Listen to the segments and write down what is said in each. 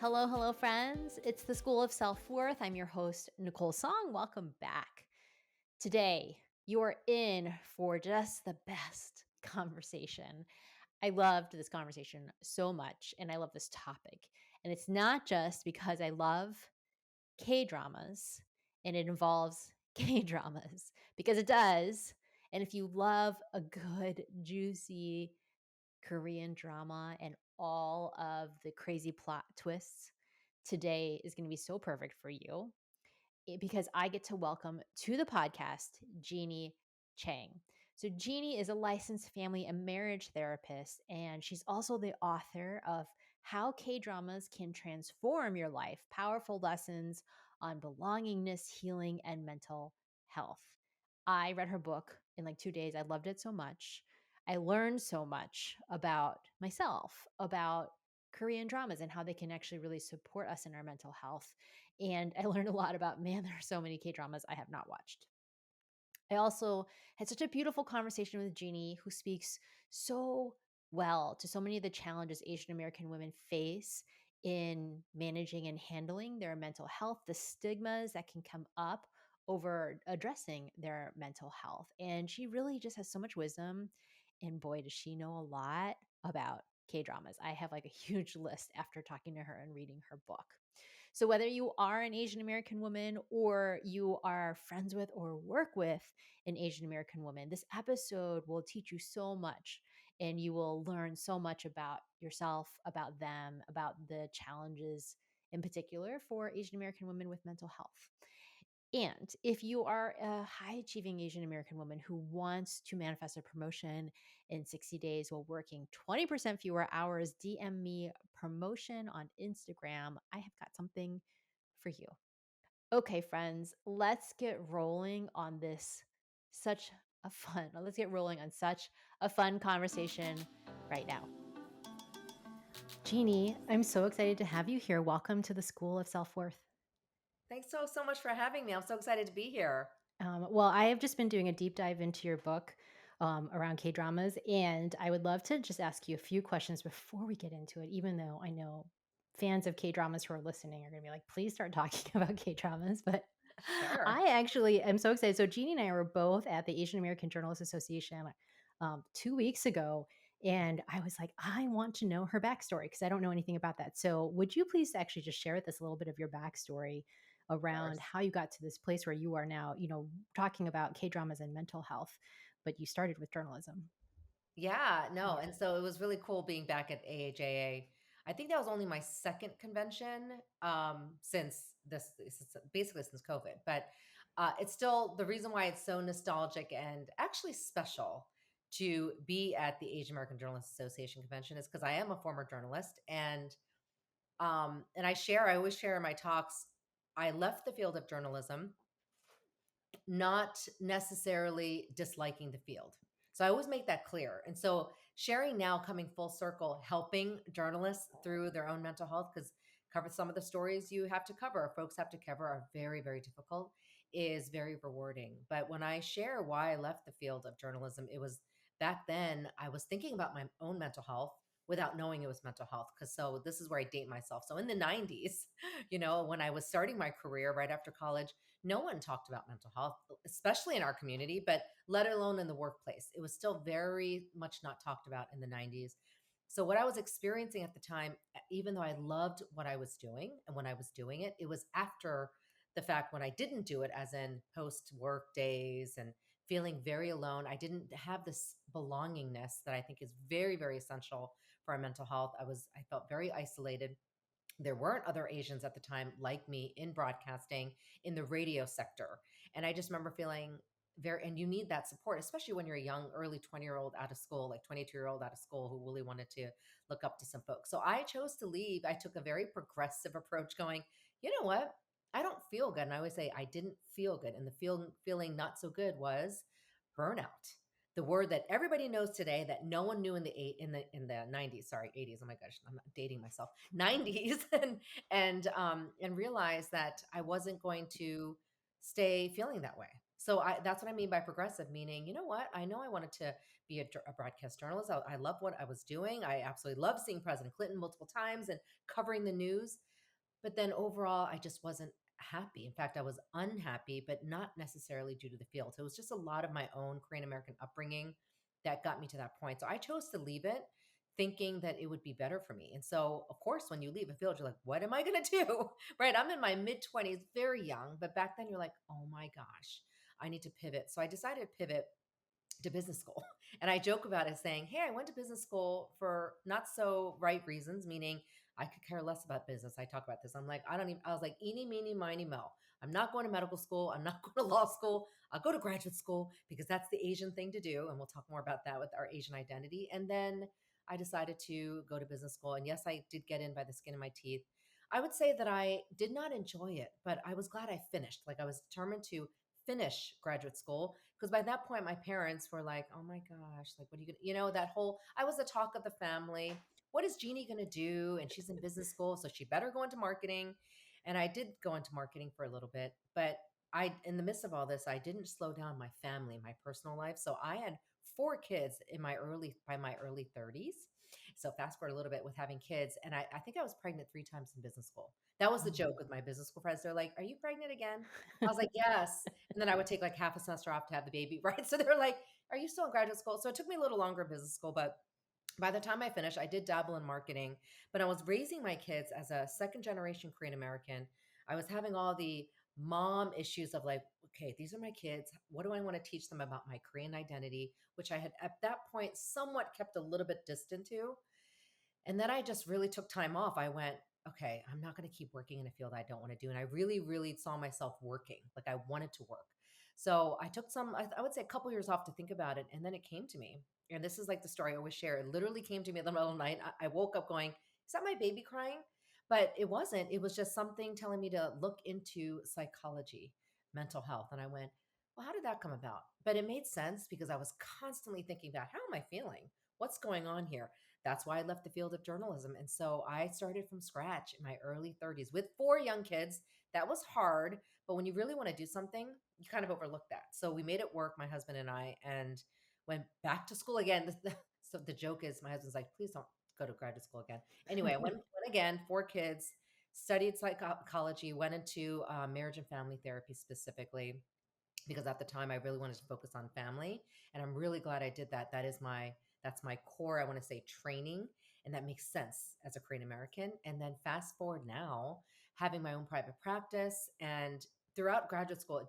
Hello, hello, friends. It's the School of Self-Worth. I'm your host, Nicole Song. Welcome back. Today, you're in for just the best conversation. I loved this conversation so much, and I love this topic. And it's not just because I love K-dramas and it involves K-dramas, because it does. And if you love a good, juicy Korean drama and all of the crazy plot twists, today is going to be so perfect for you because I get to welcome to the podcast Jeannie Chang. So, Jeannie is a licensed family and marriage therapist, and she's also the author of How K Dramas Can Transform Your Life, Powerful Lessons on Belongingness, Healing, and Mental Health. I read her book in like 2 days. I loved it so much. I learned so much about myself, about Korean dramas and how they can actually really support us in our mental health. And I learned a lot about, man, there are so many K-dramas I have not watched. I also had such a beautiful conversation with Jeannie, who speaks so well to so many of the challenges Asian American women face in managing and handling their mental health, the stigmas that can come up over addressing their mental health. And she really just has so much wisdom. And boy, does she know a lot about K dramas. I have like a huge list after talking to her and reading her book. So, whether you are an Asian American woman or you are friends with or work with an Asian American woman, this episode will teach you so much and you will learn so much about yourself, about them, about the challenges in particular for Asian American women with mental health. And if you are a high achieving Asian American woman who wants to manifest a promotion in 60 days while working 20% fewer hours, DM me promotion on Instagram. I have got something for you. Okay, friends, let's get rolling on this such let's get rolling on such a fun conversation right now. Jeannie, I'm so excited to have you here. Welcome to the School of Self-Worth. Thanks so much for having me. I'm so excited to be here. Well, I have just been doing a deep dive into your book around K dramas, and I would love to just ask you a few questions before we get into it, even though I know fans of K dramas who are listening are going to be like, please start talking about K dramas. But Sure. I actually am so excited. So, Jeannie and I were both at the Asian American Journalists Association 2 weeks ago. And I was like, I want to know her backstory because I don't know anything about that. So, would you please actually just share with us a little bit of your backstory Of around course. how you got to this place where you are now, talking about K dramas and mental health, but you started with journalism. Yeah, no, Yeah. and so it was really cool being back at AAJA. I think that was only my second convention since basically since COVID. But it's still the reason why it's so nostalgic and actually special to be at the Asian American Journalists Association convention is because I am a former journalist and I always share in my talks. I left the field of journalism not necessarily disliking the field. So I always make that clear. And so sharing now coming full circle, helping journalists through their own mental health, because cover some of the stories you have to cover, folks have to cover are very, very difficult, is very rewarding. But when I share why I left the field of journalism, it was back then I was thinking about my own mental health without knowing it was mental health. Cause so this is where I date myself. So in the 90s, when I was starting my career right after college, no one talked about mental health, especially in our community, but let alone in the workplace. It was still very much not talked about in the 90s. So, what I was experiencing at the time, even though I loved what I was doing and when I was doing it, it was after the fact when I didn't do it, as in post work days and feeling very alone. I didn't have this belongingness that I think is very, very essential for our mental health. I felt very isolated. There weren't other Asians at the time like me in broadcasting in the radio sector. And I just remember feeling and you need that support, especially when you're a young, early 20-year-old out of school, like 22-year-old out of school who really wanted to look up to some folks. So I chose to leave. I took a very progressive approach going, you know what? I don't feel good. And I always say I didn't feel good. And the feeling not so good was burnout, the word that everybody knows today that no one knew in the 90s, sorry, 80s. Oh my gosh, I'm not dating myself. 90s and realized that I wasn't going to stay feeling that way. So that's what I mean by progressive, meaning, you know what? I know I wanted to be a broadcast journalist. I love what I was doing. I absolutely love seeing President Clinton multiple times and covering the news. But then overall, I just wasn't happy. In fact, I was unhappy, but not necessarily due to the field. So it was just a lot of my own Korean American upbringing that got me to that point. So I chose to leave it thinking that it would be better for me. And so, of course, when you leave a field, you're like, what am I going to do? Right. I'm in my mid 20s, very young. But back then, you're like, oh my gosh, I need to pivot. So I decided to pivot to business school. And I joke about it saying, hey, I went to business school for not so right reasons, meaning I could care less about business. I talk about this. I'm like, I was like, eeny, meeny, miny, mo. I'm not going to medical school. I'm not going to law school. I'll go to graduate school because that's the Asian thing to do. And we'll talk more about that with our Asian identity. And then I decided to go to business school. And yes, I did get in by the skin of my teeth. I would say that I did not enjoy it, but I was glad I finished. Like I was determined to finish graduate school because by that point my parents were like, oh my gosh, like what are you gonna, that whole, I was the talk of the family. What is Jeannie going to do? And she's in business school, so she better go into marketing. And I did go into marketing for a little bit, but I, in the midst of all this, I didn't slow down my family, my personal life. So I had four kids by my early 30s. So fast forward a little bit with having kids. And I think I was pregnant 3 times in business school. That was the Oh. joke with my business school friends. They're like, are you pregnant again? I was like, yes. And then I would take like half a semester off to have the baby, right? So they were like, are you still in graduate school? So it took me a little longer in business school, but by the time I finished, I did dabble in marketing, but I was raising my kids as a second generation Korean American. I was having all the mom issues of like, okay, these are my kids. What do I want to teach them about my Korean identity, which I had at that point somewhat kept a little bit distant to. And then I just really took time off. I went, okay, I'm not going to keep working in a field I don't want to do. And I really, really saw myself working. Like I wanted to work. So I took I would say a couple years off to think about it. And then it came to me. And this is like the story I always share. It literally came to me in the middle of the night. I woke up going, is that my baby crying? But it wasn't. It was just something telling me to look into psychology, mental health. And I went, well, how did that come about? But it made sense because I was constantly thinking about how am I feeling? What's going on here? That's why I left the field of journalism. And so I started from scratch in my early 30s with four young kids. That was hard. But when you really want to do something, you kind of overlook that. So we made it work, my husband and I, and went back to school again. So the joke is my husband's like, please don't go to graduate school again. Anyway, I went again, four kids, studied psychology, went into marriage and family therapy specifically because at the time I really wanted to focus on family. And I'm really glad I did that. That's my core, I want to say, training. And that makes sense as a Korean American. And then fast forward now, having my own private practice. And throughout graduate school,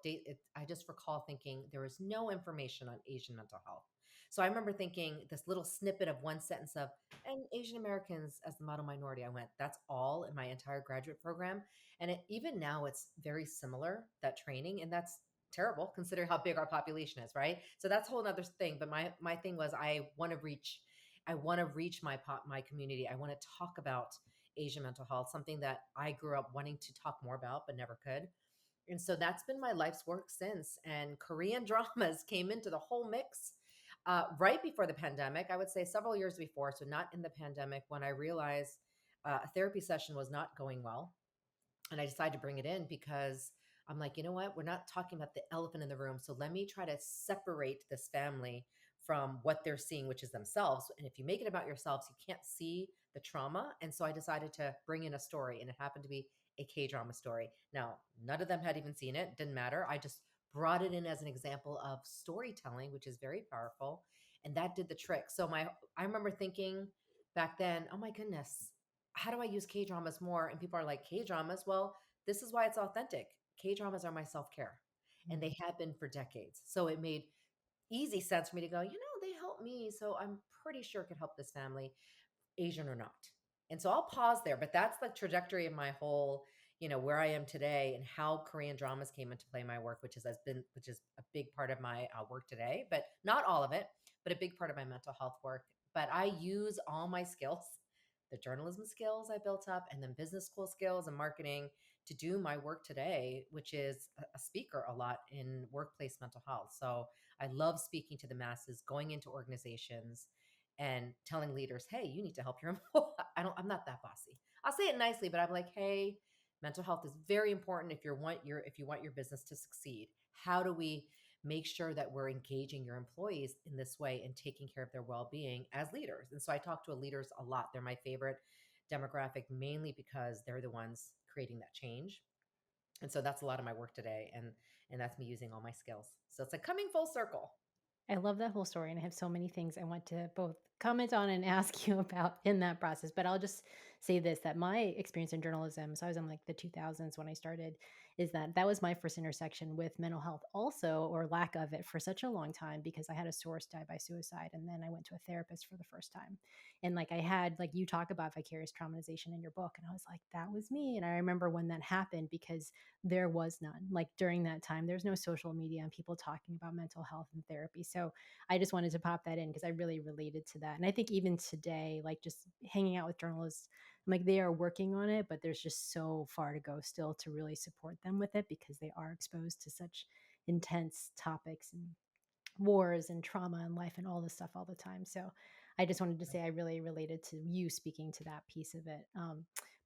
I just recall thinking there was no information on Asian mental health. So I remember thinking this little snippet of one sentence of, and Asian Americans as the model minority. I went, that's all in my entire graduate program. And even now, it's very similar, that training. And that's terrible considering how big our population is, right? So that's a whole other thing. But my thing was I want to reach my community. I want to talk about Asian mental health, something that I grew up wanting to talk more about but never could. And so that's been my life's work since. And Korean dramas came into the whole mix right before the pandemic. I would say several years before, so not in the pandemic, when I realized a therapy session was not going well and I decided to bring it in because I'm like, you know what? We're not talking about the elephant in the room. So let me try to separate this family from what they're seeing, which is themselves. And if you make it about yourselves, you can't see the trauma. And so I decided to bring in a story, and it happened to be a K drama story. Now, none of them had even seen it, didn't matter. I just brought it in as an example of storytelling, which is very powerful. And that did the trick. So I remember thinking back then, oh my goodness, how do I use K dramas more? And people are like, K dramas? Well, this is why it's authentic. K dramas are my self care, and they have been for decades. So it made easy sense for me to go, they help me. So I'm pretty sure it could help this family, Asian or not. And so I'll pause there, but that's the trajectory of my whole, where I am today and how Korean dramas came into play in my work, which is a big part of my work today, but not all of it, but a big part of my mental health work. But I use all my skills, the journalism skills I built up, and then business school skills and marketing to do my work today, which is a speaker a lot in workplace mental health. So I love speaking to the masses, going into organizations and telling leaders, hey, you need to help your employees. I'm not that bossy. I'll say it nicely, but I'm like, hey, mental health is very important if you want your business to succeed. How do we make sure that we're engaging your employees in this way and taking care of their well-being as leaders. And so I talk to leaders a lot. They're my favorite demographic, mainly because they're the ones creating that change. And so that's a lot of my work today. And that's me using all my skills. So it's like coming full circle. I love that whole story, and I have so many things I want to both comment on and ask you about in that process. But I'll just say this, that my experience in journalism, so I was in like the 2000s when I started, is that that was my first intersection with mental health, also, or lack of it, for such a long time because I had a source die by suicide. And then I went to a therapist for the first time. And like I had, like you talk about vicarious traumatization in your book, and I was like, that was me. And I remember when that happened because there was none. Like during that time, there's no social media and people talking about mental health and therapy. So I just wanted to pop that in because I really related to that. And I think even today, like just hanging out with journalists, I'm like they are working on it, but there's just so far to go still to really support them with it because they are exposed to such intense topics and wars and trauma and life and all this stuff all the time. So I just wanted to say I really related to you speaking to that piece of it.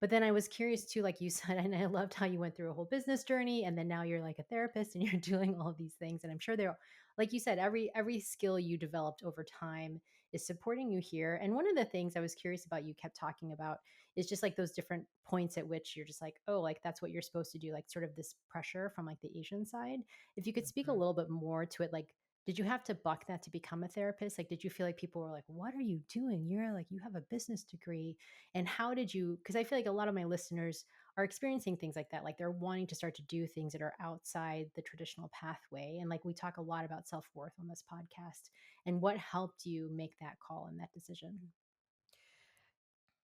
But then I was curious too, like you said, and I loved how you went through a whole business journey, and then now you're like a therapist and you're doing all of these things. And I'm sure there, like you said, every skill you developed over time is supporting you here. And one of the things I was curious about, you kept talking about, is just like those different points at which you're just like, oh, like that's what you're supposed to do, like sort of this pressure from like the Asian side. If you could speak a Mhm. little bit more to it, like did you have to buck that to become a therapist? Like, did you feel like people were like, what are you doing? You're like, you have a business degree. And how did you, because I feel like a lot of my listeners are experiencing things like that. Like they're wanting to start to do things that are outside the traditional pathway. And like we talk a lot about self worth on this podcast. And what helped you make that call and that decision?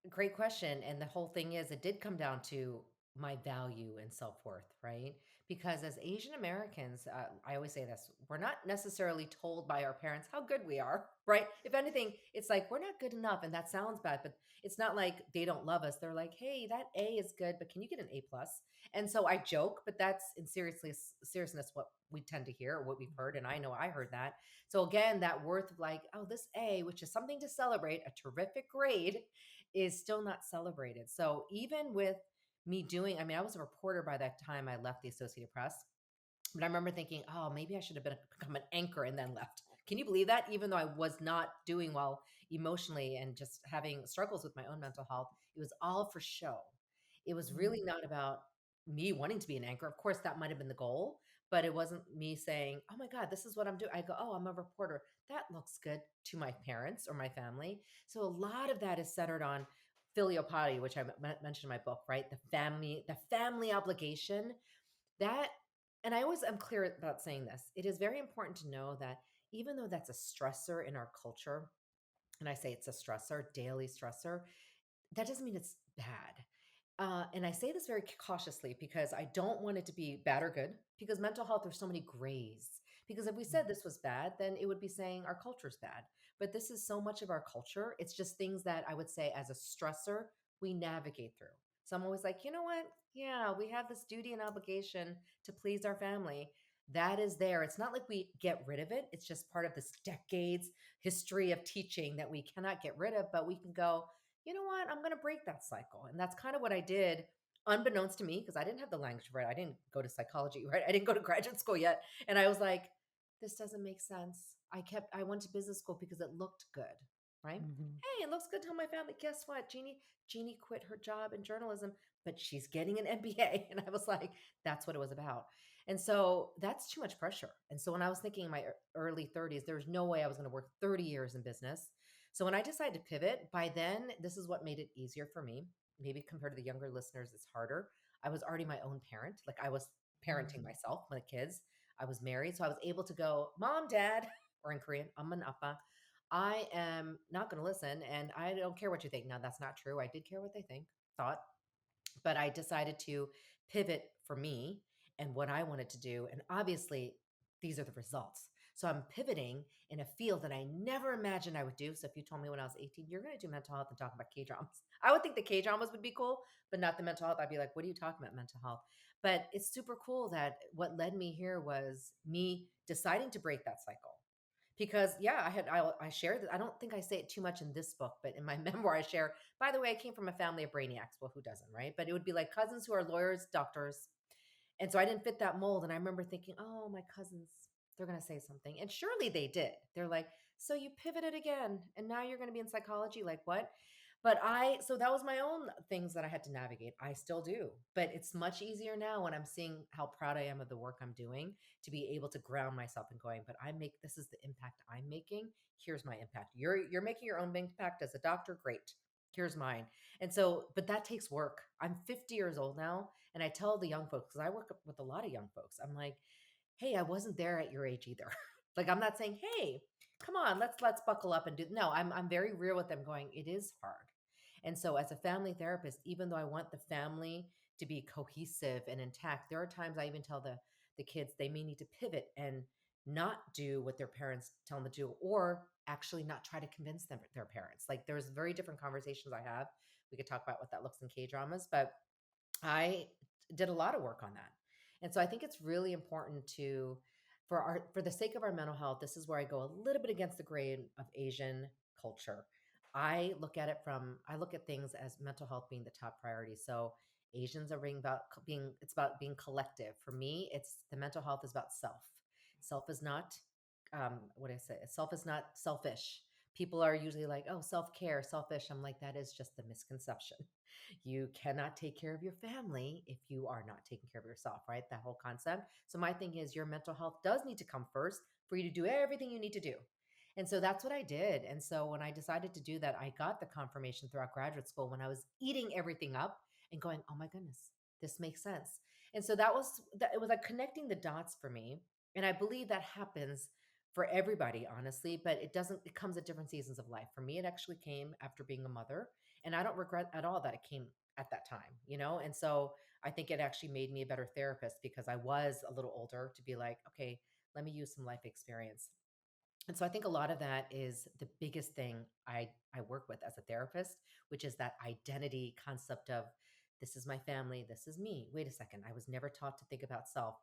Great question. And the whole thing is, it did come down to my value and self worth, right? Because as Asian Americans, I always say this, we're not necessarily told by our parents how good we are, right? If anything, it's like, we're not good enough. And that sounds bad, but it's not like they don't love us. They're like, hey, that A is good, but can you get an A plus? And so I joke, but that's in seriousness what we tend to hear or what we've heard. And I know I heard that. So again, that worth of like, oh, this A, which is something to celebrate, a terrific grade, is still not celebrated. So even with me doing, I mean, I was a reporter by that time I left the Associated Press, but I remember thinking, oh, maybe I should have become an anchor and then left. Can you believe that? Even though I was not doing well emotionally and just having struggles with my own mental health, it was all for show. It was really Mm. not about me wanting to be an anchor. Of course, that might have been the goal, but it wasn't me saying, oh my God, this is what I'm doing. I go, oh, I'm a reporter. That looks good to my parents or my family. So a lot of that is centered on filial piety, which I mentioned in my book, right? The family obligation that, and I always am clear about saying this. It is very important to know that even though that's a stressor in our culture, and I say it's a stressor, daily stressor, that doesn't mean it's bad. And I say this very cautiously because I don't want it to be bad or good, because mental health, there's so many grays. Because if we said this was bad, then it would be saying our culture's bad. But this is so much of our culture. It's just things that I would say as a stressor, we navigate through. So I'm always like, you know what? Yeah, we have this duty and obligation to please our family. That is there. It's not like we get rid of it. It's just part of this decades history of teaching that we cannot get rid of, but we can go, you know what? I'm going to break that cycle. And that's kind of what I did, unbeknownst to me, because I didn't have the language for it. I didn't go to psychology, right? I didn't go to graduate school yet. And I was like, this doesn't make sense. I went to business school because it looked good, right? Hmm. Hey, it looks good to my family. Guess what? Jeannie quit her job in journalism, but she's getting an MBA. And I was like, that's what it was about. And so that's too much pressure. And so when I was thinking in my early 30s, there was no way I was going to work 30 years in business. So when I decided to pivot, by then, this is what made it easier for me. Maybe compared to the younger listeners, it's harder. I was already my own parent. Like I was parenting Mm. myself, my kids. I was married. So I was able to go, Mom, Dad, or in Korean, Amman Appa. I am not going to listen and I don't care what you think. Now, that's not true. I did care what they thought, but I decided to pivot for me and what I wanted to do. And obviously, these are the results. So I'm pivoting in a field that I never imagined I would do. So if you told me when I was 18, you're going to do mental health and talk about K dramas, I would think the K dramas would be cool, but not the mental health. I'd be like, what are you talking about, mental health? But it's super cool that what led me here was me deciding to break that cycle. Because yeah, I shared that. I don't think I say it too much in this book, but in my memoir I share, by the way, I came from a family of brainiacs. Well, who doesn't, right? But it would be like cousins who are lawyers, doctors. And so I didn't fit that mold. And I remember thinking, oh, my cousins, they're going to say something. And surely they did. They're like, so you pivoted again and now you're going to be in psychology. Like what? So that was my own things that I had to navigate. I still do, but it's much easier now when I'm seeing how proud I am of the work I'm doing to be able to ground myself and going, but this is the impact I'm making. Here's my impact. You're making your own impact as a doctor. Great. Here's mine. And so, but that takes work. I'm 50 years old now. And I tell the young folks, because I work with a lot of young folks, I'm like, hey, I wasn't there at your age either. Like I'm not saying, hey, come on, let's buckle up and do. No, I'm very real with them going, it is hard. And so as a family therapist, even though I want the family to be cohesive and intact, there are times I even tell the kids they may need to pivot and not do what their parents tell them to do, or actually not try to convince them their parents. Like there's very different conversations I have. We could talk about what that looks in K dramas, but I did a lot of work on that. And so I think it's really important to for the sake of our mental health, this is where I go a little bit against the grain of Asian culture. I look at things as mental health being the top priority. So Asians are being it's about being collective. For me, it's the mental health is about self. Self is not what I say, self is not selfish. People are usually like, oh, self-care, selfish. I'm like, that is just the misconception. You cannot take care of your family if you are not taking care of yourself, right? That whole concept. So my thing is your mental health does need to come first for you to do everything you need to do. And so that's what I did. And so when I decided to do that, I got the confirmation throughout graduate school when I was eating everything up and going, "Oh my goodness, this makes sense." And so it was like connecting the dots for me. And I believe that happens for everybody, honestly, but it comes at different seasons of life. For me, it actually came after being a mother, and I don't regret at all that it came at that time, you know? And so I think it actually made me a better therapist because I was a little older to be like, okay, let me use some life experience. And so I think a lot of that is the biggest thing I work with as a therapist, which is that identity concept of this is my family, this is me. Wait a second, I was never taught to think about self.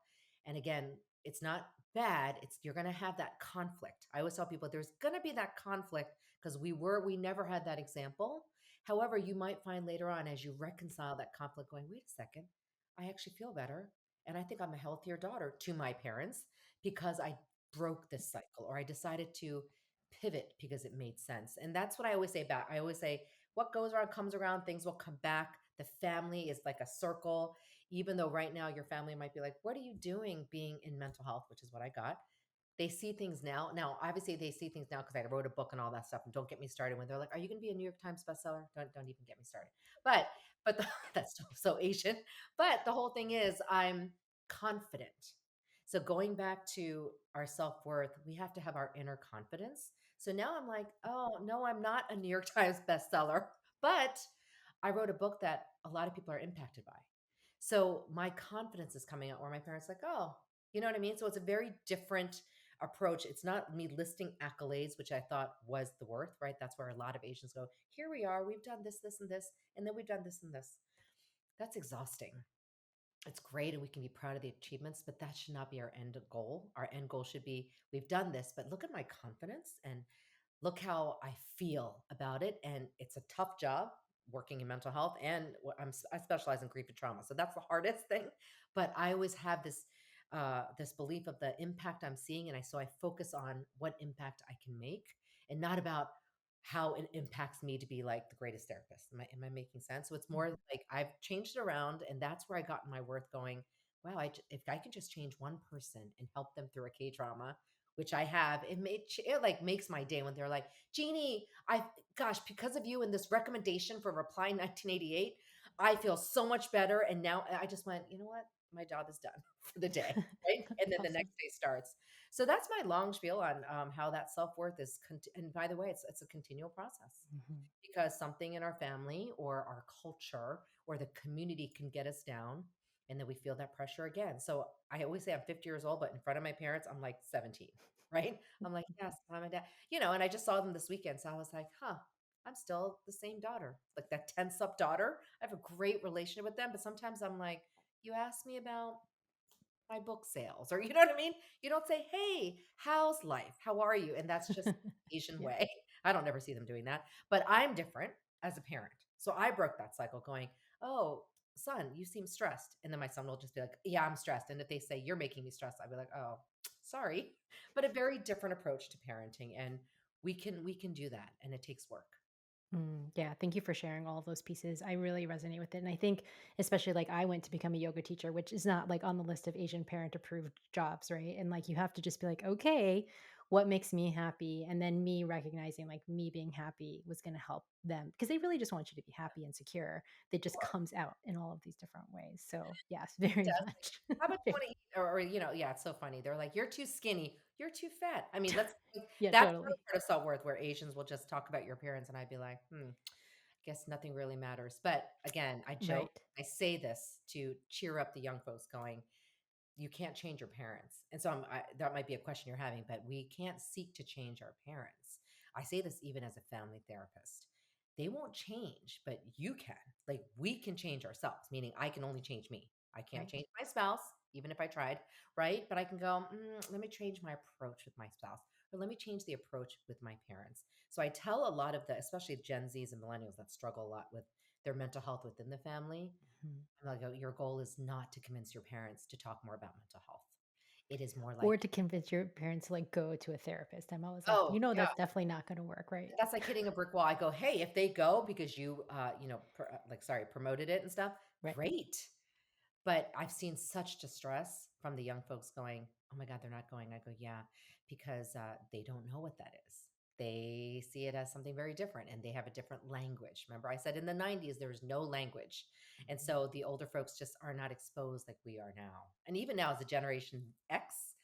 And again, it's not bad. It's you're going to have that conflict. I always tell people there's going to be that conflict because we never had that example. However, you might find later on as you reconcile that conflict going, wait a second, I actually feel better and I think I'm a healthier daughter to my parents because I broke this cycle or I decided to pivot because it made sense. And that's what I always say about I always say what goes around comes around, things will come back. The family is like a circle. Even though right now your family might be like, "What are you doing being in mental health?" which is what I got. They see things now. Now, obviously, they see things now because I wrote a book and all that stuff. And don't get me started when they're like, "Are you going to be a New York Times bestseller?" Don't even get me started. But that's so Asian. But the whole thing is, I'm confident. So going back to our self worth, we have to have our inner confidence. So now I'm like, oh no, I'm not a New York Times bestseller, but I wrote a book that a lot of people are impacted by. So my confidence is coming out where my parents like, oh, you know what I mean? So it's a very different approach. It's not me listing accolades, which I thought was the worth, right? That's where a lot of Asians go, here we are, we've done this, this, and this, and then we've done this and this. That's exhausting. It's great and we can be proud of the achievements, but that should not be our end goal. Our end goal should be we've done this, but look at my confidence and look how I feel about it. And it's a tough job working in mental health, and I specialize in grief and trauma, so that's the hardest thing. But I always have this belief of the impact I'm seeing, and I focus on what impact I can make, and not about how it impacts me to be like the greatest therapist. Am I making sense? So it's more like I've changed it around, and that's where I got my worth going. Wow, if I can just change one person and help them through a K drama, which I have, it like makes my day when they're like, Jeannie, gosh, because of you and this recommendation for Reply 1988, I feel so much better. And now I just went, you know what? My job is done for the day. Right. And then the Awesome. next day starts. So that's my long spiel on how that self worth is. And by the way, it's a continual process Mhm. because something in our family or our culture or the community can get us down. And then we feel that pressure again. So I always say I'm 50 years old, but in front of my parents, I'm like 17, right? I'm like, yes, I'm a dad, and I just saw them this weekend. So I was like, huh, I'm still the same daughter, like that tense up daughter. I have a great relationship with them, but sometimes I'm like, you ask me about my book sales, or you know what I mean? You don't say, hey, how's life? How are you? And that's just Asian Yeah. way. I don't ever see them doing that, but I'm different as a parent. So I broke that cycle going, oh, son, you seem stressed. And then my son will just be like, yeah, I'm stressed. And if they say, you're making me stressed, I'll be like, oh, Sorry, but a very different approach to parenting, and we can do that, and it takes work. Yeah, thank you for sharing all of those pieces. I really resonate with it. And I think, especially like I went to become a yoga teacher, which is not like on the list of Asian parent approved jobs, right? And like you have to just be like, okay, what makes me happy? And then me recognizing like me being happy was going to help them because they really just want you to be happy and secure. That just Sure. comes out in all of these different ways. So, yes, It very does. Like, much. how much you wanna eat? Or, yeah, it's so funny. They're like, "You're too skinny. You're too fat." I mean, that's like Yeah, that's another totally. part of self-worth where Asians will just talk about your appearance, and I'd be like, "Hmm, guess nothing really matters." But again, I joke, Right. I say this to cheer up the young folks going, you can't change your parents. And so that might be a question you're having, but we can't seek to change our parents. I say this even as a family therapist. They won't change, but you can. Like we can change ourselves, meaning I can only change me. I can't Right. change my spouse, even if I tried, right? But I can go, let me change my approach with my spouse, or let me change the approach with my parents. So I tell a lot of the, especially Gen Zs and millennials that struggle a lot with their mental health within the family. Mhm. I'm like, "Oh, your goal is not to convince your parents to talk more about mental health. It is more Or like, to convince your parents to like go to a therapist. I'm always like, oh, yeah, that's definitely not going to work, right? that's like hitting a brick wall." I go, "Hey, if they go because you, promoted it and stuff, Right. great." But I've seen such distress from the young folks going, "Oh my God, they're not going." I go, "Yeah, because they don't know what that is. They see it as something very different and they have a different language." Remember, I said in the 90s, there was no language. And Mhm. so the older folks just are not exposed like we are now. And even now, as a Generation X,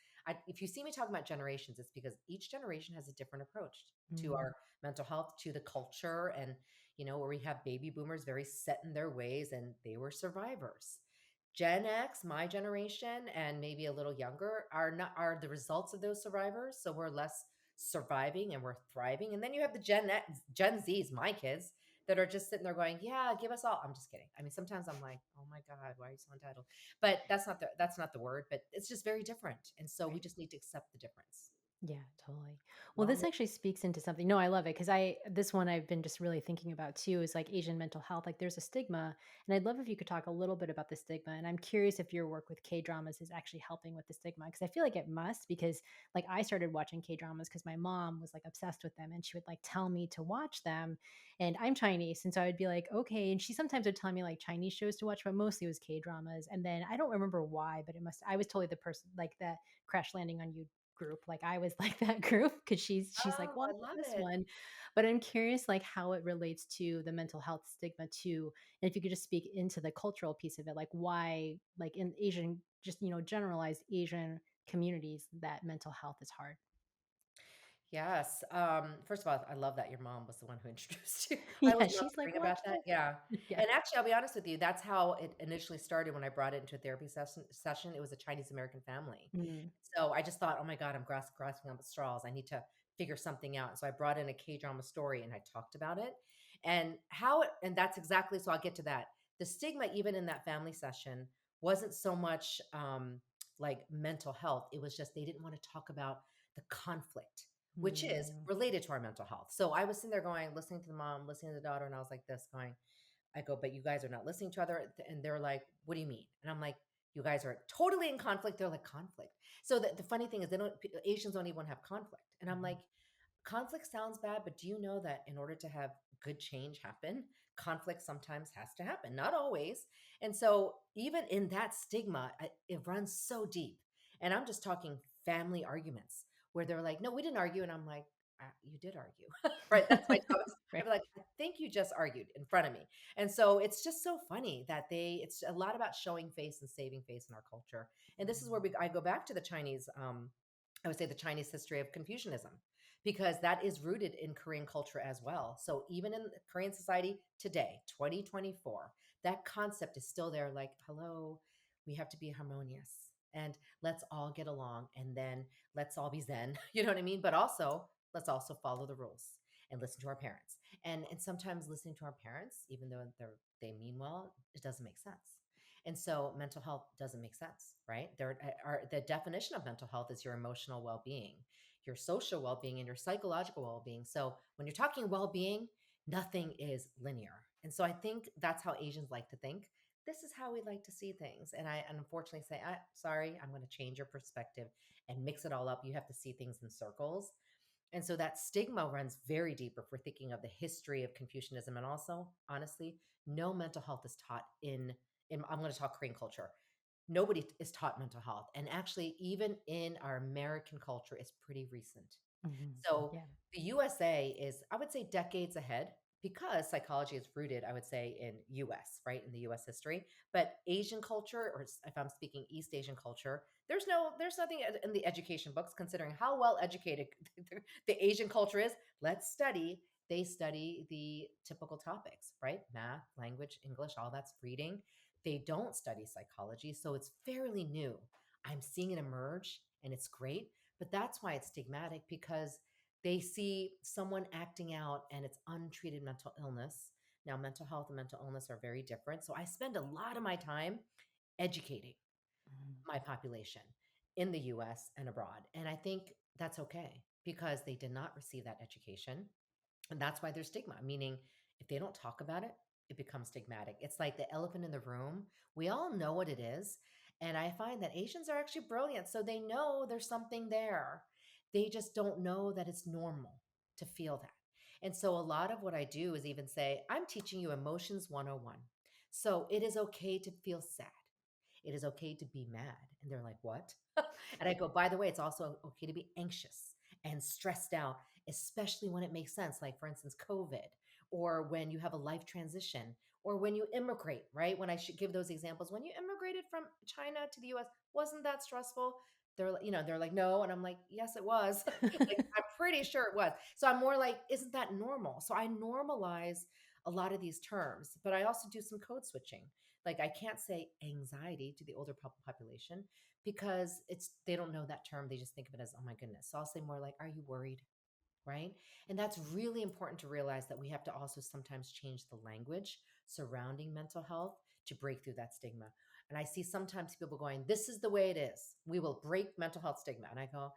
if you see me talking about generations, it's because each generation has a different approach to Mm. our mental health, to the culture. And, where we have baby boomers very set in their ways and they were survivors. Gen X, my generation, and maybe a little younger are the results of those survivors. So we're less surviving and we're thriving. And then you have the Gen Zs, my kids, that are just sitting there going, "Yeah, give us all." I'm just kidding. I mean, sometimes I'm like, "Oh my God, why are you so entitled?" But that's not the word. But it's just very different, and so we Right. just need to accept the difference. Yeah, totally. Well, Long this way. actually speaks into something. No, I love it because this one I've been just really thinking about too is like Asian mental health. Like there's a stigma, and I'd love if you could talk a little bit about the stigma. And I'm curious if your work with K dramas is actually helping with the stigma because I feel like it must because like I started watching K dramas because my mom was like obsessed with them and she would like tell me to watch them. And I'm Chinese, and so I'd be like, okay. And she sometimes would tell me like Chinese shows to watch, but mostly it was K dramas. And then I don't remember why, but I was totally the person like that Crash Landing on You group. Like I was like that group because she's like, Oh, watch I love this it. one. But I'm curious like how it relates to the mental health stigma too. And if you could just speak into the cultural piece of it, like why like in Asian, just generalized Asian communities that mental health is hard. Yes. First of all, I love that your mom was the one who introduced you. I Yeah, always love she's like, hearing about watch that. this. Yeah. Yeah. And actually, I'll be honest with you, that's how it initially started when I brought it into a therapy session. It was a Chinese American family. Mm, So I just thought, oh my God, I'm grasping on the straws. I need to figure something out. So I brought in a K drama story and I talked about it and and that's exactly, so I'll get to that. The stigma, even in that family session, wasn't so much like mental health. It was just they didn't want to talk about the conflict, which is mm, related to our mental health. So I was sitting there going, listening to the mom, listening to the daughter, and I was like this going, I go, "But you guys are not listening to other," and they're like, "What do you mean?" And I'm like, "You guys are totally in conflict." They're like, "Conflict." So the funny thing is Asians don't even have conflict. And I'm mhm, like, conflict sounds bad, but do you know that in order to have good change happen, conflict sometimes has to happen, not always. And so even in that stigma, it runs so deep. And I'm just talking family arguments where they're like, "No, we didn't argue." And I'm like, "You did argue." Right? That's my job. right. I'm like, "I think you just argued in front of me." And so it's just so funny that it's a lot about showing face and saving face in our culture. And this is where I go back to the Chinese, I would say the Chinese history of Confucianism, because that is rooted in Korean culture as well. So even in Korean society today, 2024, that concept is still there like, hello, we have to be harmonious and let's all get along and then let's all be zen. You know what I mean? But also, let's also follow the rules and listen to our parents. And sometimes listening to our parents, even though they mean well, it doesn't make sense. And so mental health doesn't make sense, right? The definition of mental health is your emotional well-being, your social well-being, and your psychological well-being. So when you're talking well-being, nothing is linear. And so I think that's how Asians like to think. this is how we like to see things. And I unfortunately say, sorry, I'm going to change your perspective and mix it all up. You have to see things in circles. And so that stigma runs very deep if we're thinking of the history of Confucianism. And also, honestly, no mental health is taught in I'm going to talk Korean culture. Nobody is taught mental health. And actually, even in our American culture, it's pretty recent. Mhm. So Yeah. the USA is, I would say, decades ahead because psychology is rooted, I would say, in US, right? In the US history. But Asian culture, or if I'm speaking East Asian culture, there's nothing in the education books considering how well educated the Asian culture is. Let's study. They study the typical topics, right? Math, language, English, all that's reading. They don't study psychology. So it's fairly new. I'm seeing it emerge and it's great. But that's why it's stigmatic because they see someone acting out and it's untreated mental illness. Now, mental health and mental illness are very different. So I spend a lot of my time educating Mhm. my population in the US and abroad. And I think that's okay because they did not receive that education. And that's why there's stigma, meaning if they don't talk about it, it becomes stigmatic. It's like the elephant in the room. We all know what it is. And I find that Asians are actually brilliant. So they know there's something there. They just don't know that it's normal to feel that. And so a lot of what I do is even say, I'm teaching you emotions 101. So it is okay to feel sad. It is okay to be mad. And they're like, what? And I go, by the way, it's also okay to be anxious and stressed out, especially when it makes sense. Like, for instance, COVID, or when you have a life transition, or when you immigrate, right? When I should give those examples, when you immigrated from China to the US, wasn't that stressful? They're like, no. And I'm like, yes, it was. Like, I'm pretty sure it was. So I'm more like, isn't that normal? So I normalize a lot of these terms, but I also do some code switching. Like I can't say anxiety to the older population because they don't know that term. They just think of it as, oh my goodness. So I'll say more like, are you worried? Right. And that's really important to realize that we have to also sometimes change the language surrounding mental health to break through that stigma. And I see sometimes people going, this is the way it is. We will break mental health stigma. And I go,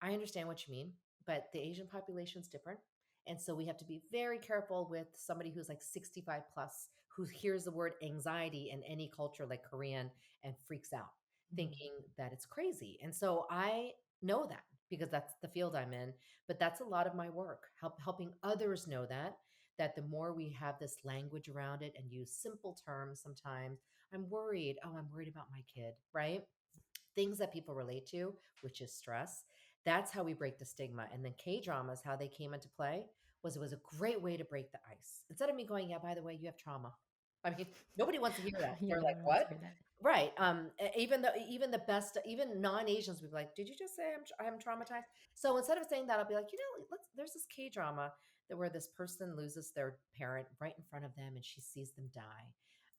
I understand what you mean, but the Asian population is different. And so we have to be very careful with somebody who's like 65 plus, who hears the word anxiety in any culture like Korean and freaks out, Mhm. thinking that it's crazy. And so I know that because that's the field I'm in. But that's a lot of my work, helping others know that the more we have this language around it and use simple terms sometimes, I'm worried. Oh, I'm worried about my kid, right? Things that people relate to, which is stress. That's how we break the stigma. And then K dramas, how they came into play was it was a great way to break the ice. Instead of me going, yeah, by the way, you have trauma. I mean, nobody wants to hear that. Yeah, They're no like, one wants to what? hear that. Right. Even the best, even non-Asians would be like, did you just say I'm traumatized? So instead of saying that, I'll be like, there's this K drama that where this person loses their parent right in front of them and she sees them die.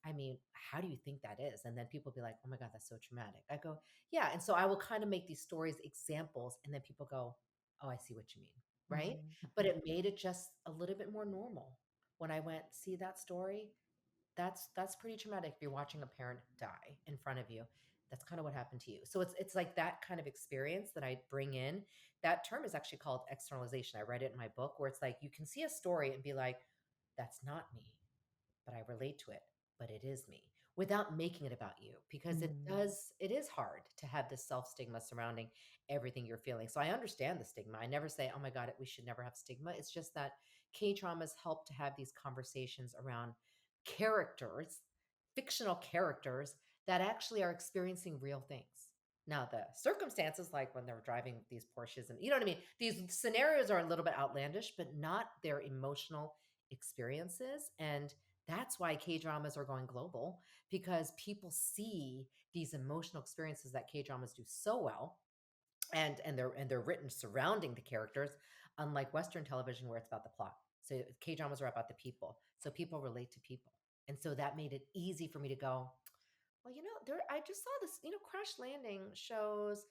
I mean, how do you think that is? And then people be like, oh my God, that's so traumatic. I go, yeah. And so I will kind of make these stories examples, and then people go, oh, I see what you mean. Right. Mhm, But mhm. it made it just a little bit more normal. When I went, see that story, that's pretty traumatic if you're watching a parent die in front of you. That's kind of what happened to you. So it's like that kind of experience that I bring in. That term is actually called externalization. I read it in my book where it's like you can see a story and be like, that's not me, but I relate to it, but it is me, without making it about you, because Mm. it is hard to have this self stigma surrounding everything you're feeling. So I understand the stigma. I never say, oh my God, we should never have stigma. It's just that K traumas help to have these conversations around characters, fictional characters that actually are experiencing real things. Now, the circumstances, like when they're driving these Porsches, and you know what I mean? These scenarios are a little bit outlandish, but not their emotional experiences. And that's why K dramas are going global because people see these emotional experiences that K dramas do so well, and they're written surrounding the characters, unlike Western television where it's about the plot. So K dramas are about the people, so people relate to people, and so that made it easy for me to go, well, there I just saw this, Crash Landing shows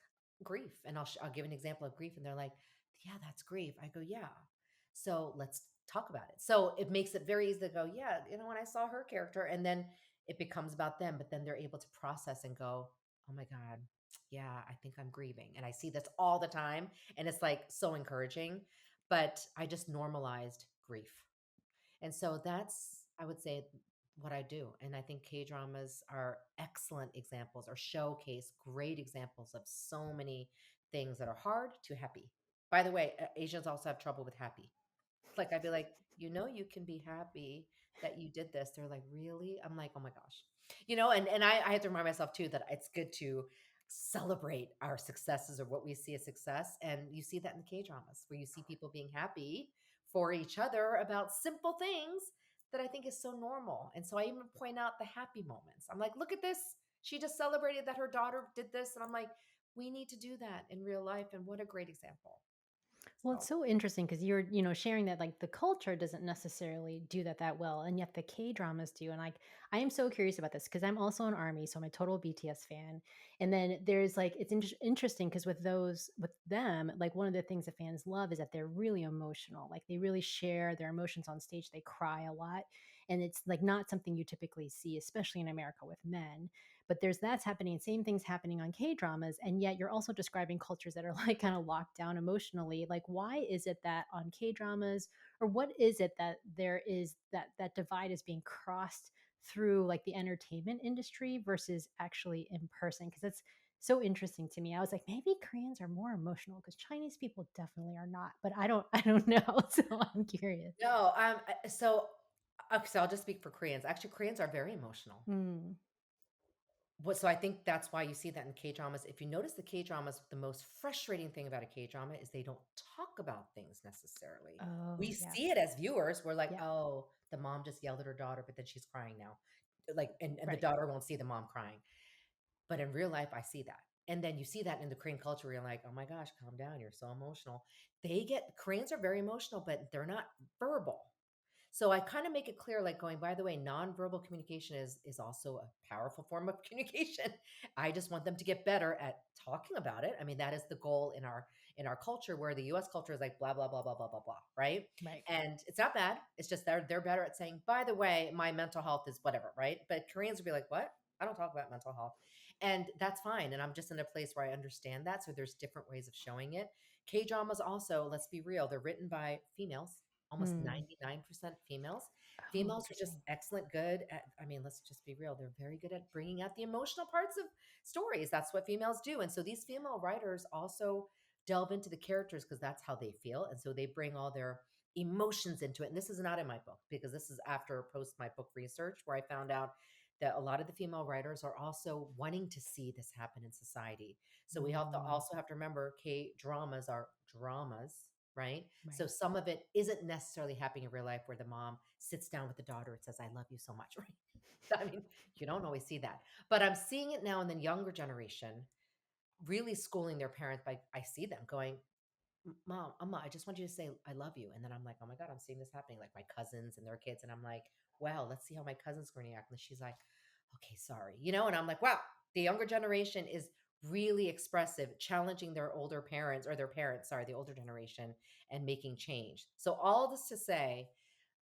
grief, and I'll give an example of grief, and they're like, yeah, that's grief. I go, yeah. So let's talk about it. So it makes it very easy to go, yeah, when I saw her character, and then it becomes about them, but then they're able to process and go, oh my God, yeah, I think I'm grieving, and I see this all the time, and it's like so encouraging. But I just normalized grief, and so that's, I would say, what I do. And I think K dramas are excellent examples or showcase great examples of so many things that are hard to happy. By the way, Asians also have trouble with happy. Like I'd be like, you can be happy that you did this. They're like, really? I'm like, oh my gosh. And I have to remind myself too that it's good to celebrate our successes or what we see as success. And you see that in the K dramas where you see people being happy for each other about simple things that I think is so normal. And so I even point out the happy moments. I'm like, look at this. She just celebrated that her daughter did this. And I'm like, we need to do that in real life. And what a great example. Well, it's So so interesting because you're sharing that like the culture doesn't necessarily do that well, and yet the K dramas do. And like, I am so curious about this because I'm also an army, so I'm a total BTS fan. And then there's like, it's interesting because with them, like one of the things that fans love is that they're really emotional. Like they really share their emotions on stage. They cry a lot, and it's like not something you typically see, especially in America with men. But there's that's happening, same things happening on K dramas, and yet you're also describing cultures that are like kind of locked down emotionally. Like, why is it that on K dramas, or what is it that there is that divide is being crossed through like the entertainment industry versus actually in person? Because that's so interesting to me. I was like, maybe Koreans are more emotional because Chinese people definitely are not, but I don't know. So I'm curious. no, so I'll just speak for Koreans. Actually, Koreans are very emotional. Mm. So I think that's why you see that in K dramas. If you notice the K dramas, the most frustrating thing about a K drama is they don't talk about things necessarily. Oh We yeah, see it as viewers. We're like, yeah, oh, the mom just yelled at her daughter, but then she's crying now. Like, and the right. daughter won't see the mom crying. But in real life, I see that. And then you see that in the Korean culture, where you're like, oh my gosh, calm down. You're so emotional. Koreans are very emotional, but they're not verbal. So I kind of make it clear, like going, by the way, nonverbal communication is also a powerful form of communication. I just want them to get better at talking about it. I mean, that is the goal in our culture, where the US culture is like blah, blah, blah, blah, blah, blah, blah, right? Right. And it's not bad. It's just they're better at saying, by the way, my mental health is whatever, right? But Koreans would be like, what? I don't talk about mental health. And that's fine. And I'm just in a place where I understand that. So there's different ways of showing it. K dramas also, let's be real, they're written by females, almost Hmm. 99% females. Oh, Females are just interesting. excellent, good at, I mean, let's just be real. They're very good at bringing out the emotional parts of stories. That's what females do. And so these female writers also delve into the characters because that's how they feel. And so they bring all their emotions into it. And this is not in my book because this is after post my book research, where I found out that a lot of the female writers are also wanting to see this happen in society. So we have to Mm, also have to remember K dramas are dramas, right? So right. some of it isn't necessarily happening in real life where the mom sits down with the daughter and says, I love you so much, right? I mean, you don't always see that. But I'm seeing it now in the younger generation, really schooling their parents by I see them going, Mom, Amma, I just want you to say I love you. And then I'm like, oh my God, I'm seeing this happening, like my cousins and their kids. And I'm like, wow, let's see how my cousin's going to act. And she's like, okay, sorry. And I'm like, wow, the younger generation is really expressive, challenging their older parents or their parents, sorry, the older generation, and making change. So all this to say,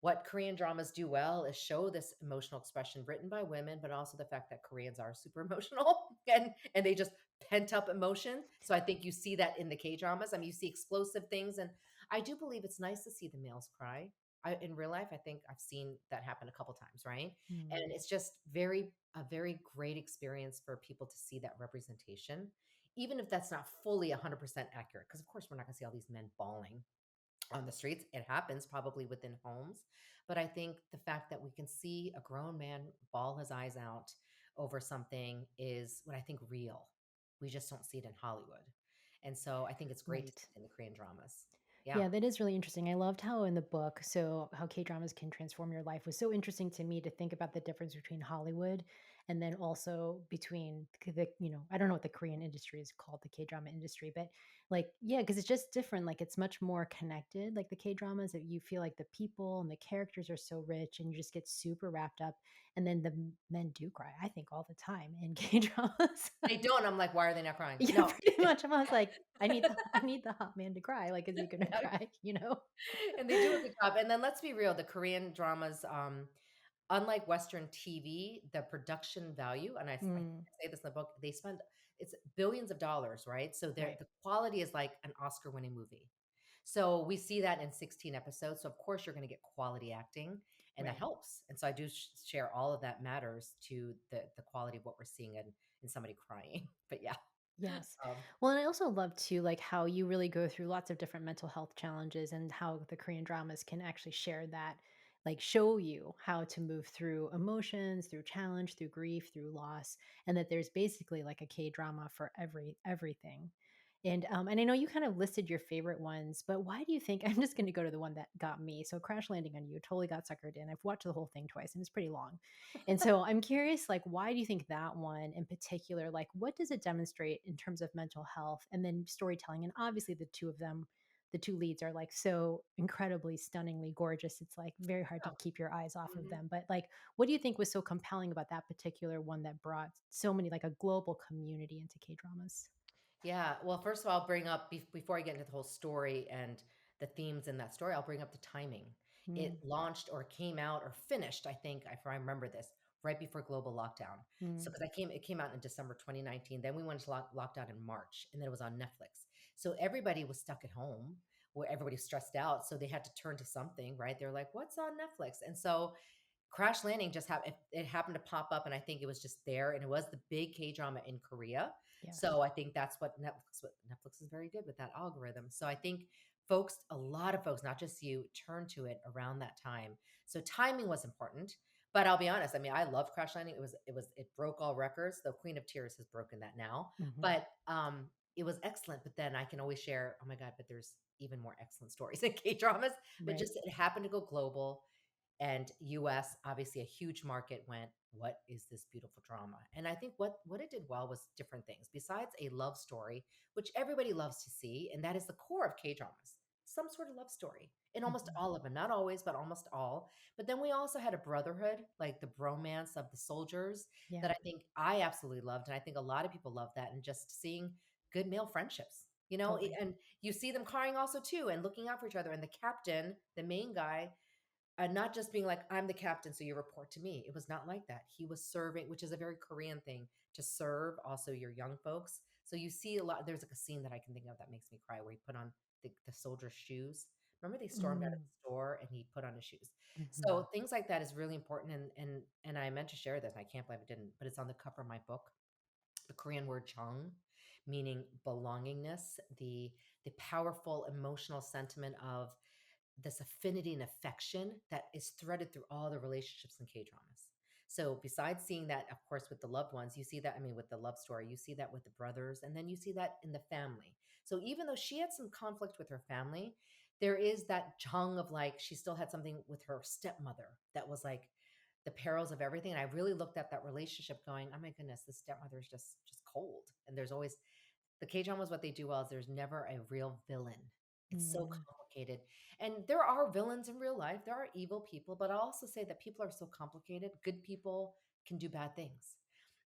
what Korean dramas do well is show this emotional expression written by women, but also the fact that Koreans are super emotional and they just pent up emotion. So I think you see that in the K dramas. I mean, you see explosive things, and I do believe it's nice to see the males cry. In real life, I think I've seen that happen a couple times, right? And Mm. it's just a very great experience for people to see that representation, even if that's not fully 100% accurate. Because of course, we're not going to see all these men bawling on the streets. It happens probably within homes. But I think the fact that we can see a grown man bawl his eyes out over something is what I think real. We just don't see it in Hollywood. And so I think it's great to Right. see it in the Korean dramas. Yeah. Yeah, that is really interesting. I loved how in the book, so how K dramas can transform your life was so interesting to me to think about the difference between Hollywood and then also between I don't know what the Korean industry is called, the K drama industry, but like, yeah, because it's just different. Like, it's much more connected. Like the K dramas, that you feel like the people and the characters are so rich and you just get super wrapped up. And then the men do cry, I think, all the time in K dramas. They don't. I'm like, why are they not crying? Yeah, No. pretty much. I was like, I need the hot man to cry. Like, is he gonna cry? And they do a good job. And then let's be real, the Korean dramas, unlike Western TV, the production value, and I Mm, say this in the book, they spend it's billions of dollars, right? So right. the quality is like an Oscar-winning movie. So we see that in 16 episodes. So of course you're going to get quality acting. and that Right. helps. And so I do share all of that matters to the quality of what we're seeing in somebody crying. But yeah. Yes. Um, Well, and I also love too, like how you really go through lots of different mental health challenges and how the Korean dramas can actually share that, like show you how to move through emotions, through challenge, through grief, through loss, and that there's basically like a K drama for everything. And I know you kind of listed your favorite ones, but why do you think I'm just going to go to the one that got me? So Crash Landing on You totally got suckered in. I've watched the whole thing twice and it's pretty long. And so I'm curious, like, why do you think that one in particular, like, what does it demonstrate in terms of mental health and then storytelling? And obviously, the two of them, the two leads are like so incredibly stunningly gorgeous. It's like very hard to oh, keep your eyes off of mhm. them. But like, what do you think was so compelling about that particular one that brought so many, like a global community into K dramas? Yeah. Well, first of all, I'll bring up before I get into the whole story and the themes in that story, I'll bring up the timing. It Mm, launched or came out or finished, I think, if I remember this, right before global lockdown. So mm, because it came out in December 2019. Then we went to lockdown in March, and then it was on Netflix. So everybody was stuck at home, where everybody was stressed out. So they had to turn to something, right? They're like, "What's on Netflix?" And so Crash Landing just happened. It happened to pop up, and I think it was just there, and it was the big K drama in Korea. yes. So I think that's what Netflix is very good with that algorithm. So I think a lot of folks, not just you, turned to it around that time. So timing was important. But I'll be honest. I mean, I loved Crash Landing. It broke all records. The Queen of Tears has broken that now. Hmm. But it was excellent. But then I can always share. Oh my god! But there's even more excellent stories in K dramas. But Right. just it happened to go global, and US, obviously a huge market, went, what is this beautiful drama? And I think what it did well was different things. Besides a love story, which everybody loves to see, and that is the core of K-dramas. Some sort of love story in almost Hmm. all of them, not always, but almost all. But then we also had a brotherhood, like the bromance of the soldiers, Yeah. that I think I absolutely loved. And I think a lot of people love that. And just seeing good male friendships, Totally. and you see them crying also too and looking out for each other. And the captain, the main guy, and not just being like, I'm the captain, so you report to me. It was not like that. He was serving, which is a very Korean thing, to serve also your young folks. So you see a lot. There's like a scene that I can think of that makes me cry, where he put on the soldier's shoes. Remember, they stormed out of Mm, the store and he put on his shoes. mhm. So things like that is really important. And I meant to share this, and I can't believe I didn't, but it's on the cover of my book. The Korean word Chang, meaning belongingness, the powerful emotional sentiment of this affinity and affection that is threaded through all the relationships in K dramas. So, besides seeing that, of course, with the loved ones, you see that, I mean, with the love story, you see that with the brothers, and then you see that in the family. So, even though she had some conflict with her family, there is that chung of like, she still had something with her stepmother that was like the perils of everything. And I really looked at that relationship going, oh my goodness, the stepmother is just cold. And there's always the K dramas, what they do well is there's never a real villain. It's so Mm, complicated. And there are villains in real life. There are evil people, but I'll also say that people are so complicated. Good people can do bad things.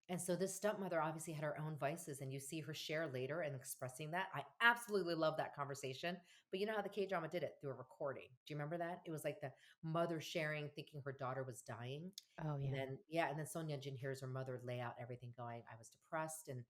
And so this stepmother obviously had her own vices, and you see her share later and expressing that. I absolutely love that conversation. But you know how the K drama did it? Through a recording. Do you remember that? It was like the mother sharing, thinking her daughter was dying. oh, And yeah. then, yeah, and then Sonia Jin hears her mother lay out everything, going, I was depressed. And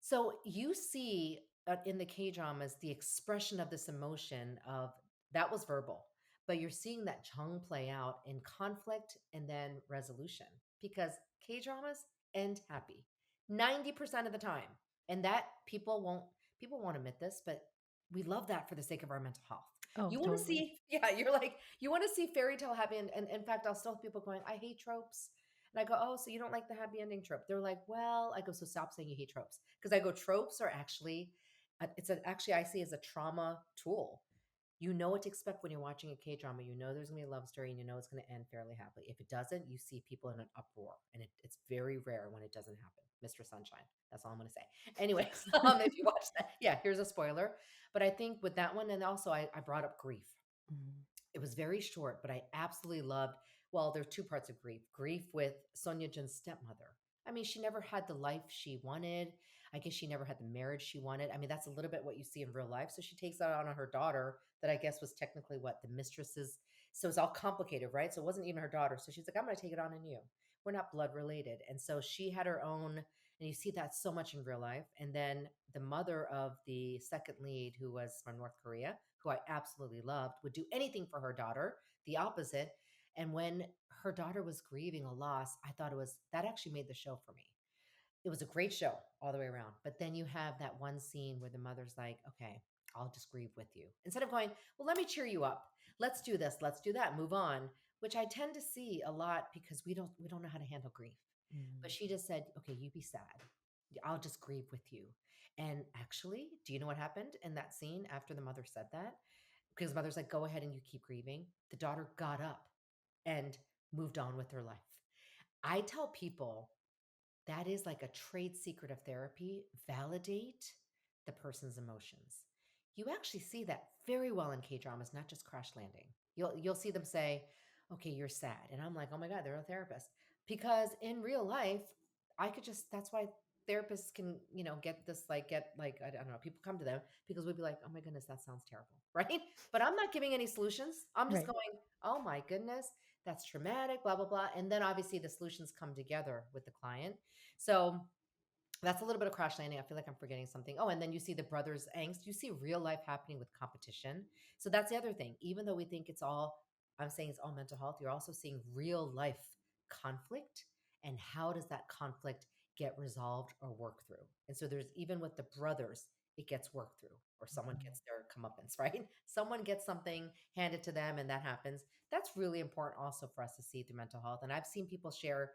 so you see in the K dramas the expression of this emotion of that was verbal, but you're seeing that Chung play out in conflict and then resolution, because K dramas end happy 90% of the time, and that people won't admit this, but we love that for the sake of our mental health. Oh, You want to totally. see, yeah, you're like you want to see fairy tale happy, and in fact, I'll still have people going, I hate tropes. And I go, oh, so you don't like the happy ending trope? They're like, well, I go, so stop saying you hate tropes, because I go, tropes are actually, actually I see as a trauma tool. You know what to expect when you're watching a K drama. You know there's gonna be a love story, and you know it's gonna end fairly happily. If it doesn't, you see people in an uproar, and it's very rare when it doesn't happen. Mr. Sunshine. That's all I'm gonna say. Anyways, if you watch that, yeah, here's a spoiler. But I think with that one, and also I brought up grief. Mm, It was very short, but I absolutely loved. Well, there are two parts of grief. Grief with Sonia Jin's stepmother. I mean, she never had the life she wanted. I guess she never had the marriage she wanted. I mean, that's a little bit what you see in real life. So she takes that on her daughter, that I guess was technically what the mistress's. So it's all complicated, right? So it wasn't even her daughter. So she's like, I'm going to take it on you. We're not blood related. And so she had her own, and you see that so much in real life. And then the mother of the second lead, who was from North Korea, who I absolutely loved, would do anything for her daughter, the opposite. And when her daughter was grieving a loss, I thought that actually made the show for me. It was a great show all the way around. But then you have that one scene where the mother's like, okay, I'll just grieve with you. Instead of going, well, let me cheer you up. Let's do this. Let's do that. Move on, which I tend to see a lot because we don't know how to handle grief. But Mm. she just said, okay, you be sad. I'll just grieve with you. And actually, do you know what happened in that scene after the mother said that? Because the mother's like, go ahead and you keep grieving. The daughter got up and moved on with her life. I tell people that is like a trade secret of therapy. Validate the person's emotions. You actually see that very well in K dramas, not just Crash Landing. You'll see them say, "Okay, you're sad," and I'm like, "Oh my god, they're a therapist." Because in real life, I could just. That's why therapists can, get like I don't know. People come to them because we'd be like, "Oh my goodness, that sounds terrible," right? But I'm not giving any solutions. I'm just Right. going, "Oh my goodness, that's traumatic," blah blah blah, and then obviously the solutions come together with the client. So that's a little bit of Crash Landing. I feel like I'm forgetting something. Oh, and then you see the brothers' angst. You see real life happening with competition. So that's the other thing. Even though we think I'm saying it's all mental health, you're also seeing real life conflict. And how does that conflict get resolved or worked through? And so there's even with the brothers, it gets worked through, or someone Mhm. gets their comeuppance, right? Someone gets something handed to them, and that happens. That's really important also for us to see through mental health. And I've seen people share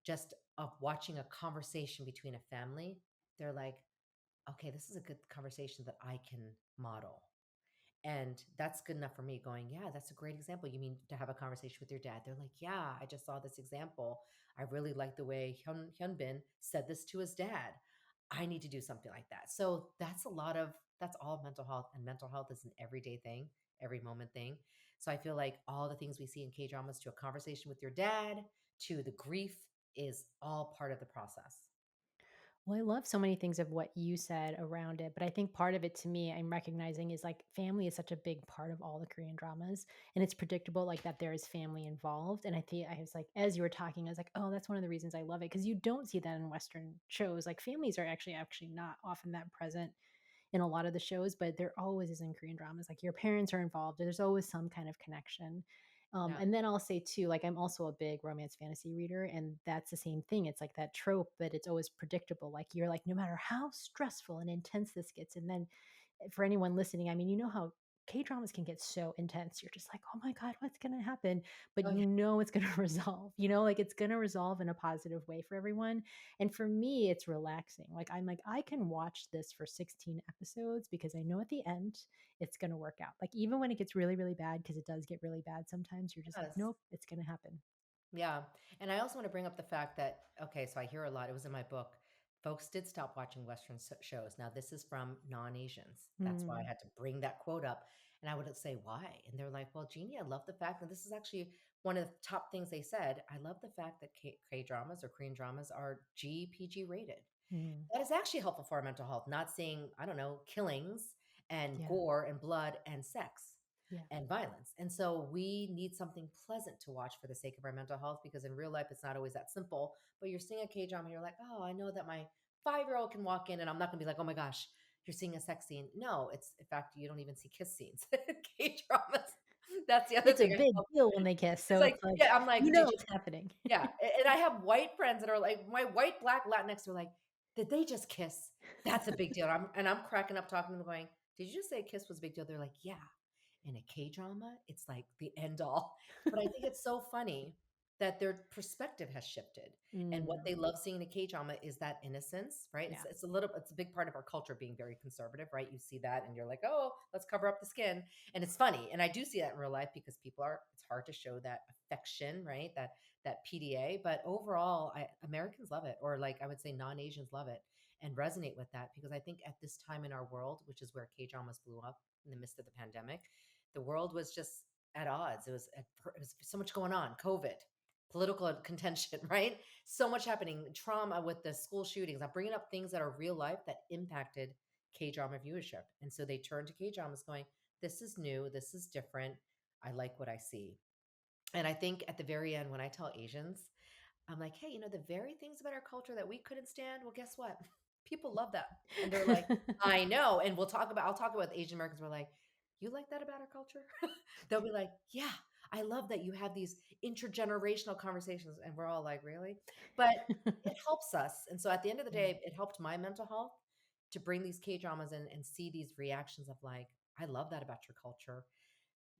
just of watching a conversation between a family, they're like, okay, this is a good conversation that I can model. And that's good enough for me going, yeah, that's a great example. You mean to have a conversation with your dad? They're like, yeah, I just saw this example. I really like the way Hyunbin said this to his dad. I need to do something like that. So that's all mental health. And mental health is an everyday thing, every moment thing. So I feel like all the things we see in K dramas, to a conversation with your dad, to the grief, is all part of the process. Well, I love so many things of what you said around it, but I think part of it to me, I'm recognizing is like family is such a big part of all the Korean dramas, and it's predictable like that there is family involved. And I think I was like, as you were talking, I was like, oh, that's one of the reasons I love it because you don't see that in Western shows. Like families are actually not often that present in a lot of the shows, but there always is in Korean dramas. Like your parents are involved. There's always some kind of connection. Yeah. And then I'll say too, like I'm also a big romance fantasy reader, and that's the same thing. It's like that trope, but it's always predictable. Like you're like, no matter how stressful and intense this gets, and then for anyone listening, I mean, you know how K dramas can get so intense. You're just like, oh my God, what's going to happen? But Oh, you yeah. know it's going to resolve, like it's going to resolve in a positive way for everyone. And for me, it's relaxing. Like, I'm like, I can watch this for 16 episodes because I know at the end it's going to work out. Like, even when it gets really, really bad, because it does get really bad sometimes, you're just like, Yes. nope, it's going to happen. Yeah. And I also want to bring up the fact that, okay, so I hear a lot, it was in my book. Folks did stop watching Western shows. Now, this is from non Asians. That's why I Mm, had to bring that quote up. And I would say, why? And they're like, well, Jeannie, I love the fact that this is actually one of the top things they said. I love the fact that K dramas or Korean dramas are GPG rated. mm, That is actually helpful for our mental health, not seeing, I don't know, killings and yeah, gore and blood and sex yeah. and violence. And so we need something pleasant to watch for the sake of our mental health, because in real life it's not always that simple. But you're seeing a K drama and you're like, oh, I know that my 5-year-old can walk in and I'm not gonna be like, oh my gosh, you're seeing a sex scene. No, it's in fact you don't even see kiss scenes in K dramas. That's the other It's a thing. big deal when they kiss. It's So like, it's like, yeah, I'm like, did you it's happening. yeah, and I have white friends that are like my white, black, Latinx are like, "Did they just kiss? That's a big deal." I'm cracking up talking to them going, "Did you just say a kiss was a big deal?" They're like, "Yeah." In a K-drama, it's like the end all. But I think it's so funny that their perspective has shifted. And what Mm, they love seeing in a K-drama is that innocence, right? yeah. It's a big part of our culture being very conservative, right? You see that and you're like, "Oh, let's cover up the skin." And it's funny. And I do see that in real life because it's hard to show that affection, right? That PDA, but overall, Americans love it, or like I would say non-Asians love it and resonate with that, because I think at this time in our world, which is where K-dramas blew up in the midst of the pandemic, the world was just at odds. It was so much going on, COVID, political contention, right? So much happening, trauma with the school shootings. I'm bringing up things that are real life that impacted K-drama viewership. And so they turned to K-dramas going, this is new, this is different. I like what I see. And I think at the very end, when I tell Asians, I'm like, hey, the very things about our culture that we couldn't stand, well, guess what? People love that. And they're like, I know. And I'll talk about Asian Americans. We're like, you like that about our culture? They'll be like, yeah, I love that you have these intergenerational conversations. And we're all like, really? But it helps us. And so at the end of the Yeah. day, it helped my mental health to bring these K dramas in and see these reactions of like, I love that about your culture.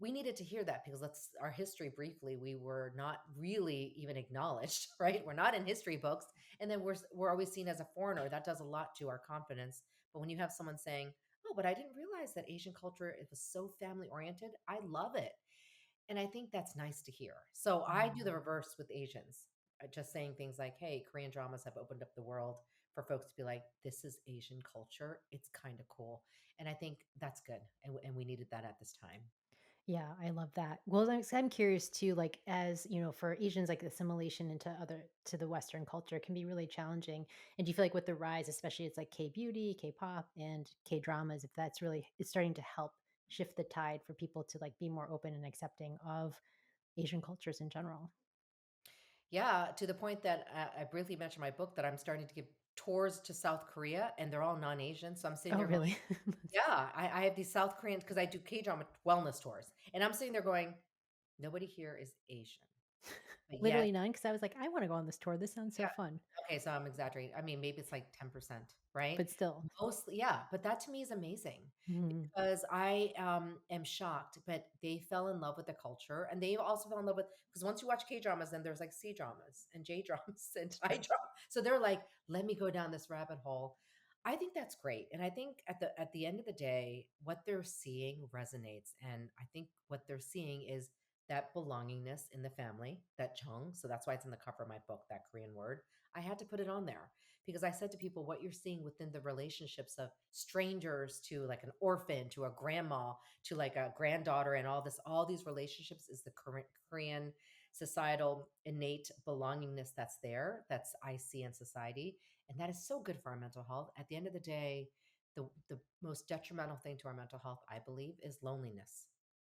We needed to hear that because let's our history briefly, we were not really even acknowledged, right? We're not in history books, and then we're always seen as a foreigner. That does a lot to our confidence. But when you have someone saying, "Oh, but I didn't realize that Asian culture it was so family oriented," I love it, and I think that's nice to hear. So I do the Mm. reverse with Asians, just saying things like, "Hey, Korean dramas have opened up the world." For folks to be like, this is Asian culture. It's kind of cool. And I think that's good. And we needed that at this time. Yeah, I love that. Well, I'm curious too, like as you know, for Asians, like assimilation into other to the Western culture can be really challenging. And do you feel like with the rise, especially it's like K beauty, K pop, and K dramas, if that's really it's starting to help shift the tide for people to like be more open and accepting of Asian cultures in general? Yeah, to the point that I briefly mentioned in my book that I'm starting to give tours to South Korea and they're all non-Asian. So I'm sitting Oh, there going, really? yeah, I have these South Koreans because I do K-drama wellness tours. And I'm sitting there going, nobody here is Asian. But yet Literally none, because I was like, I want to go on this tour. This sounds so yeah. fun. Okay, so I'm exaggerating. I mean, maybe it's like 10%, right? But still. Mostly, yeah. But that to me is amazing Mhm. because I am shocked. But they fell in love with the culture, and they also fell in love with because once you watch K dramas, then there's like C dramas and J dramas and I True. dramas. So they're like, let me go down this rabbit hole. I think that's great, and I think at the end of the day, what they're seeing resonates, and I think what they're seeing is that belongingness in the family, that Chang. So that's why it's in the cover of my book, that Korean word. I had to put it on there because I said to people, what you're seeing within the relationships of strangers to like an orphan to a grandma to like a granddaughter and all these relationships is the current Korean societal innate belongingness that's there, that's I see in society. And that is so good for our mental health. At the end of the day, the most detrimental thing to our mental health, I believe, is loneliness,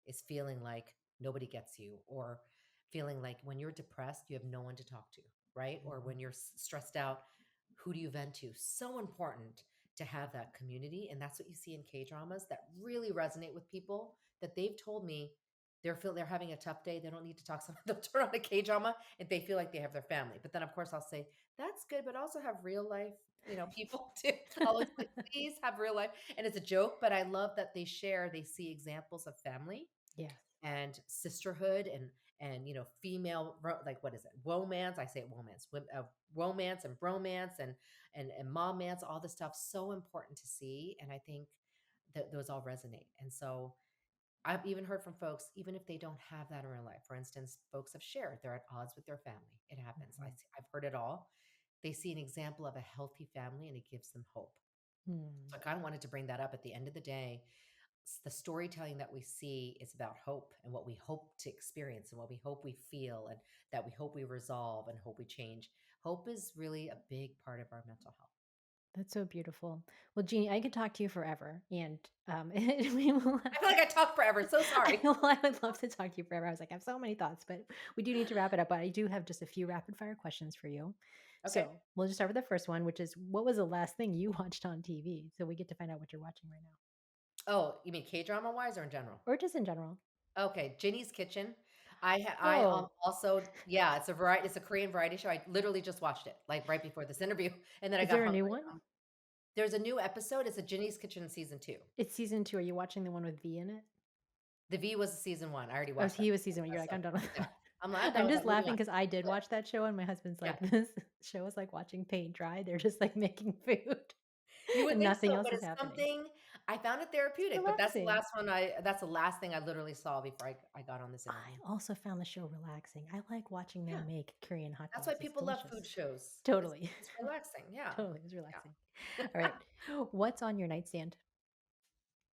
is feeling like nobody gets you or feeling like when you're depressed, you have no one to talk to, right? Or Mhm. when you're stressed out, who do you vent to? So important to have that community. And that's what you see in K dramas that really resonate with people that they've told me they're having a tough day. They don't need to talk. Someone they'll turn on a K drama and they feel like they have their family. But then of course I'll say, that's good, but also have real life, people too. I'll always like, please have real life. And it's a joke, but I love that they see examples of family Yes. and sisterhood and female like what is it romance I say it romance romance and bromance and mommance, all this stuff so important to see, and I think that those all resonate. And so I've even heard from folks even if they don't have that in real life, for instance, folks have shared they're at odds with their family. It happens. Mhm. I've heard it all. They see an example of a healthy family and it gives them hope. Hmm. So I kind of wanted to bring that up. At the end of the day, the storytelling that we see is about hope and what we hope to experience and what we hope we feel and that we hope we resolve and hope we change. Hope is really a big part of our mental health. That's so beautiful. Well, Jeannie, I could talk to you forever, and we will I have feel like I talked forever. So sorry. I would love to talk to you forever. I was like, I have so many thoughts, but we do need to wrap it up. But I do have just a few rapid fire questions for you. Okay. So we'll just start with the first one, which is what was the last thing you watched on TV? So we get to find out what you're watching right now, Oh, you mean K drama wise or in general? or just in general. Okay, Ginny's Kitchen. I Oh, also, yeah, it's a Korean variety show. I literally just watched it like right before this interview, and then I is got there a hungry. new one? There's a new episode. It's a Ginny's Kitchen season 2. It's season 2. Are you watching the one with V in it? The V was season 1. I already Oh, watched that. he was season 1. You're like, So I'm done with yeah, that. I'm done I'm with just that. Moving laughing on. because I did Yeah. watch that show, and my husband's Yeah. like, this show is like watching paint dry. They're just like making food, You would and think nothing so, else but is it's happening. something I found it It's therapeutic, but relaxing. that's the last thing I literally saw before I got on this interview. I also found the show relaxing. I like watching Yeah. them make Korean hot That's why dogs. It's people love food delicious. shows. Totally. It's relaxing. Yeah. Totally. It was relaxing. Yeah. All right. What's on your nightstand?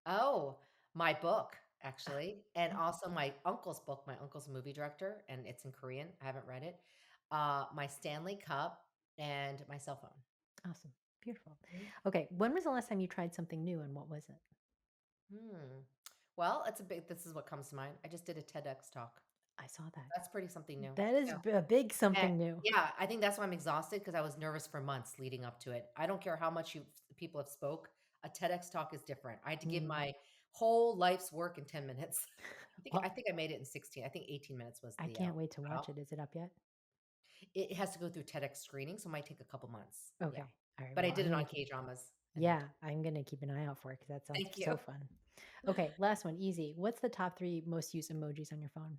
Oh, my book actually, and Oh, also my uncle's book. My uncle's a movie director and it's in Korean. I haven't read it. My Stanley Cup and my cell phone. awesome. Beautiful. Mhm. Okay. When was the last time you tried something new and what was it? Hmm. Well, this is what comes to mind. I just did a TEDx talk. I saw that. That's pretty something new. That is Yeah. a big And something new. yeah, I think that's why I'm exhausted because I was nervous for months leading up to it. I don't care how much people have spoke. A TEDx talk is different. I had to give Mm, my whole life's work in 10 minutes. I Well, think I made it in 16. I think 18 minutes was I the can't wait to watch cutoff. it. Is it up yet? It has to go through TEDx screening, so it might take a couple months. Yeah. Okay. All right. But I Well, did it on K-dramas and yeah, I'm gonna keep an eye out for it because that sounds thank so you. fun. Okay, last one, easy. What's the top 3 most used emojis on your phone?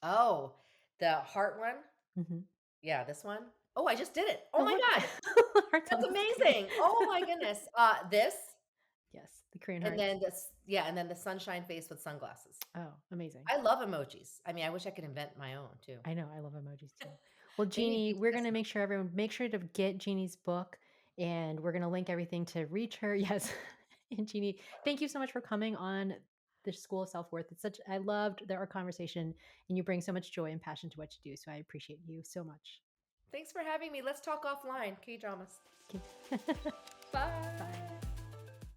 Oh, the heart one? Mhm. Yeah, this one? Oh, I just did it. Oh Oh, my look. god. Hearts on That's the screen. amazing. Oh my goodness. This Yes, the Korean and hearts. then this yeah, and then the sunshine face with sunglasses. Oh, amazing. I love emojis. I mean, I wish I could invent my own too. I know, I love emojis too. Well, They need Jeannie, we're gonna BTS. make sure make sure to get Jeannie's book, and we're gonna link everything to reach her. Yes. And Jeannie, thank you so much for coming on the School of Self-Worth. It's such I loved our conversation, and you bring so much joy and passion to what you do, so I appreciate you so much. Thanks for having me. Let's talk offline. K-dramas. Okay. Bye. Bye.